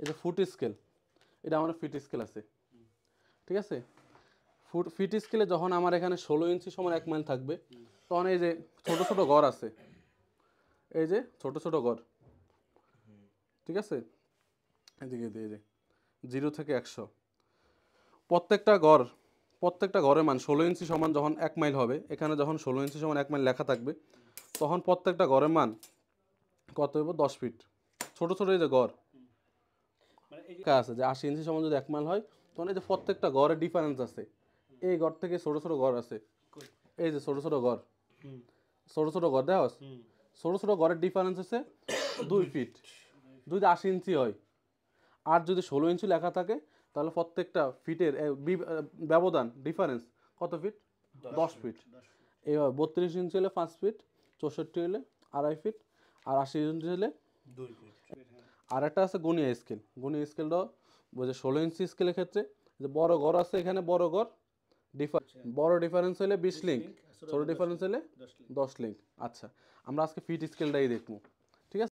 এই যে foot scale, এটা আমার ফিট স্কেল আছে, ঠিক আছে। ফিট স্কেলে যখন আমার এখানে 16 ইঞ্চি সমান 1 মাইল থাকবে, তখন এই যে ছোট ছোট ঘর আছে, এই যে ছোট ছোট ঘর, ঠিক আছে, এদিকে এই যে 0 থেকে 100, প্রত্যেকটা ঘরের মান 16 ইঞ্চি সমান যখন 1 মাইল হবে, এখানে যখন 16 ইঞ্চি সমান 1 মাইল লেখা থাকবে, তখন প্রত্যেকটা ঘরের মান কত হইব? 10 ফিট। ছোট ছোট এই যে ঘর আছে যে 80 ইঞ্চি সমান যদি 1 মাইল হয়, তখন এই যে প্রত্যেকটা ঘরের ডিফারেন্স আছে, এই ঘর থেকে ছোট ছোট ঘর আছে, এই যে ছোট ছোট ঘর, ছোট ছোট ঘর দেওয়া আছে, ছোট ছোট ঘরের ডিফারেন্স আছে 2 ফিট, যদি 80 ইঞ্চি হয়। আর যদি 16 ইঞ্চি লেখা থাকে, তাহলে প্রত্যেকটা ফিটের ব্যবধান ডিফারেন্স কত ফিট? 10 ফিট। এইভাবে 32 ইঞ্চি হলে 5 ফিট, 64 হলে 2.5 ফিট, আর 80 ইঞ্চি হলে 2 ফিট। আর একটা আছে গুনিয়া স্কেল। গুনিয়া স্কেলটা বুঝে 16 ইঞ্চি স্কেলের ক্ষেত্রে যে বড় ঘর আছে, এখানে বড় ঘর বড় ডিফারেন্স হলে 20 লিঙ্ক, ছোট ডিফারেন্স হলে 10 লিঙ্ক। আচ্ছা, আমরা আজকে ফিট স্কেলটাই দেখবো।